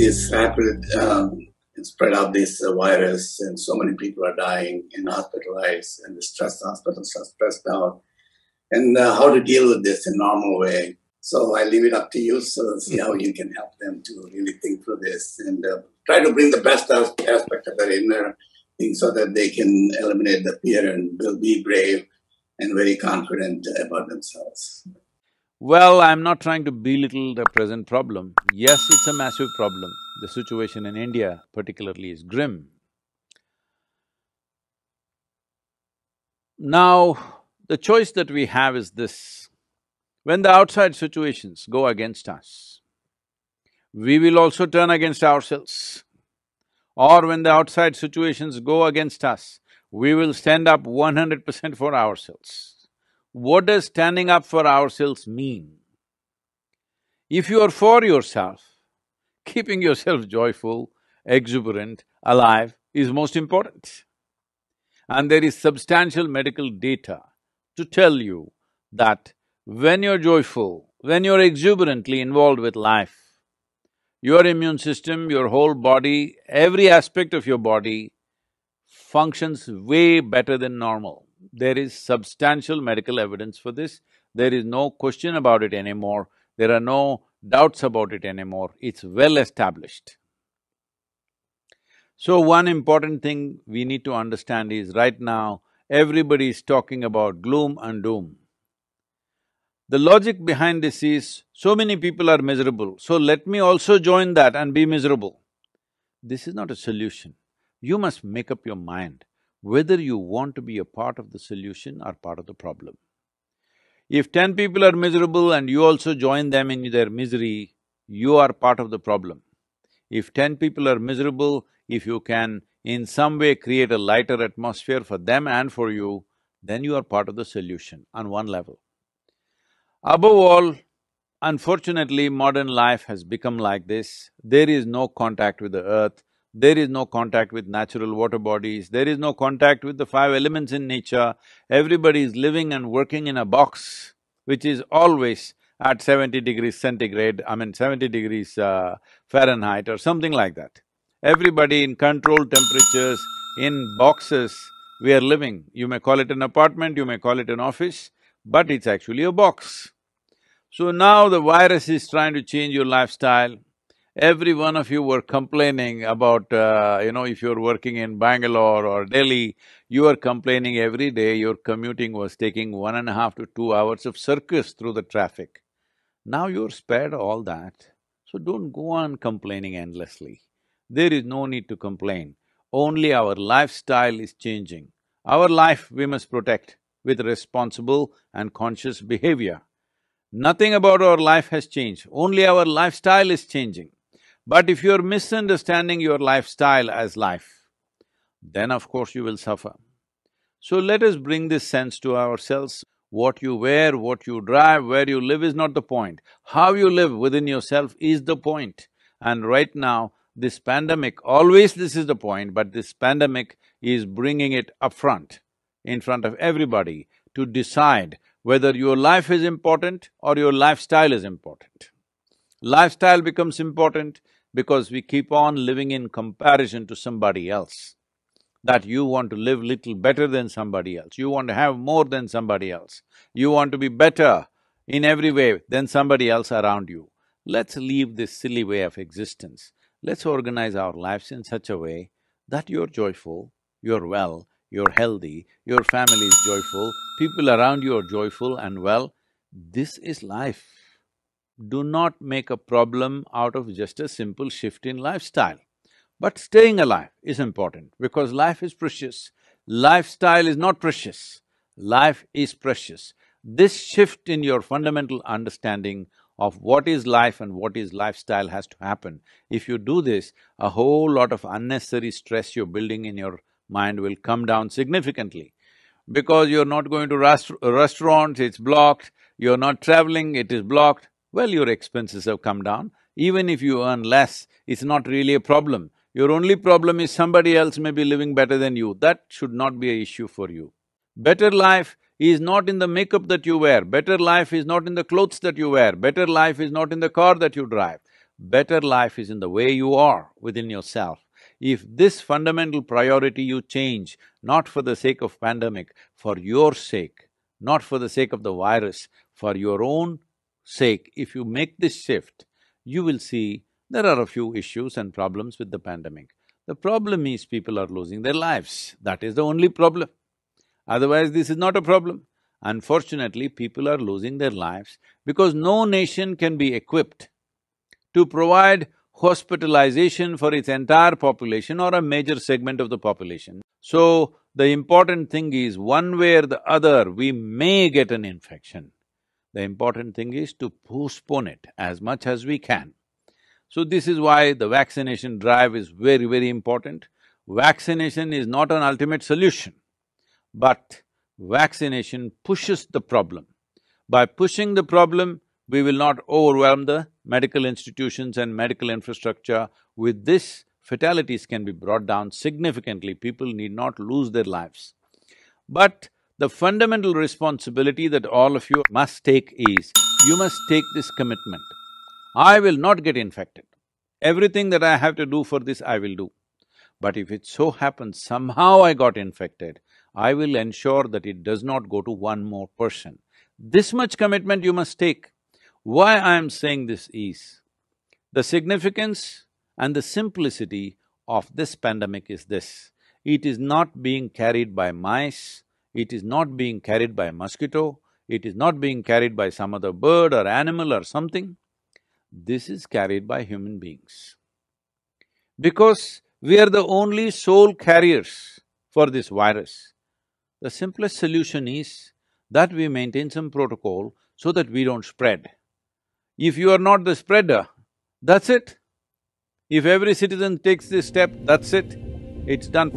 this rapid spread of this virus, and so many people are dying and hospitalized, and the stress hospitals are stressed out, and how to deal with this in a normal way. So I leave it up to you. So see how you can help them to really think through this and try to bring the best aspect of their inner thing so that they can eliminate the fear and will be brave and very confident about themselves. Well, I'm not trying to belittle the present problem. Yes, it's a massive problem. The situation in India particularly is grim. Now, the choice that we have is this: when the outside situations go against us, we will also turn against ourselves. Or when the outside situations go against us, we will stand up 100% for ourselves. What does standing up for ourselves mean? If you are for yourself, keeping yourself joyful, exuberant, alive is most important. And there is substantial medical data to tell you that when you're joyful, when you're exuberantly involved with life, your immune system, your whole body, every aspect of your body functions way better than normal. There is substantial medical evidence for this. There is no question about it anymore. There are no doubts about it anymore. It's well established. So one important thing we need to understand is right now, everybody is talking about gloom and doom. The logic behind this is, so many people are miserable, so let me also join that and be miserable. This is not a solution. You must make up your mind whether you want to be a part of the solution or part of the problem. If 10 people are miserable and you also join them in their misery, you are part of the problem. If 10 people are miserable, if you can in some way create a lighter atmosphere for them and for you, then you are part of the solution on one level. Above all, unfortunately, modern life has become like this. There is no contact with the earth, there is no contact with natural water bodies, there is no contact with the five elements in nature. Everybody is living and working in a box which is always at 70 degrees centigrade, 70 degrees Fahrenheit or something like that. Everybody in controlled temperatures, in boxes, we are living. You may call it an apartment, you may call it an office, but it's actually a box. So now the virus is trying to change your lifestyle. Every one of you were complaining about, if you're working in Bangalore or Delhi, you are complaining every day your commuting was taking 1.5 to 2 hours of circus through the traffic. Now you're spared all that, so don't go on complaining endlessly. There is no need to complain. Only our lifestyle is changing. Our life we must protect with responsible and conscious behavior. Nothing about our life has changed, only our lifestyle is changing. But if you're misunderstanding your lifestyle as life, then of course you will suffer. So let us bring this sense to ourselves. What you wear, what you drive, where you live is not the point. How you live within yourself is the point. And right now, this pandemic, always this is the point, but this pandemic is bringing it up front, in front of everybody, to decide whether your life is important or your lifestyle is important. Lifestyle becomes important because we keep on living in comparison to somebody else. That you want to live little better than somebody else, you want to have more than somebody else, you want to be better in every way than somebody else around you. Let's leave this silly way of existence. Let's organize our lives in such a way that you're joyful, you're well, you're healthy, your family is joyful, people around you are joyful and well. This is life. Do not make a problem out of just a simple shift in lifestyle. But staying alive is important because life is precious. Lifestyle is not precious, life is precious. This shift in your fundamental understanding of what is life and what is lifestyle has to happen. If you do this, a whole lot of unnecessary stress you're building in your mind will come down significantly. Because you're not going to restaurants, it's blocked, you're not traveling, it is blocked, well, your expenses have come down. Even if you earn less, it's not really a problem. Your only problem is somebody else may be living better than you. That should not be an issue for you. Better life is not in the makeup that you wear, better life is not in the clothes that you wear, better life is not in the car that you drive. Better life is in the way you are within yourself. If this fundamental priority you change, not for the sake of pandemic, for your sake, not for the sake of the virus, for your own sake, if you make this shift, you will see there are a few issues and problems with the pandemic. The problem is people are losing their lives, that is the only problem. Otherwise, this is not a problem. Unfortunately, people are losing their lives because no nation can be equipped to provide hospitalization for its entire population or a major segment of the population. So, the important thing is, one way or the other, we may get an infection. The important thing is to postpone it as much as we can. So this is why the vaccination drive is very, very important. Vaccination is not an ultimate solution, but vaccination pushes the problem. By pushing the problem, we will not overwhelm the medical institutions and medical infrastructure. With this, fatalities can be brought down significantly, people need not lose their lives. But the fundamental responsibility that all of you must take is, you must take this commitment. I will not get infected. Everything that I have to do for this, I will do. But if it so happens somehow I got infected, I will ensure that it does not go to one more person. This much commitment you must take. Why I am saying this is, the significance and the simplicity of this pandemic is this: it is not being carried by mice, it is not being carried by mosquito, it is not being carried by some other bird or animal or something. This is carried by human beings. Because we are the only sole carriers for this virus, the simplest solution is that we maintain some protocol so that we don't spread. If you are not the spreader, that's it. If every citizen takes this step, that's it, it's done.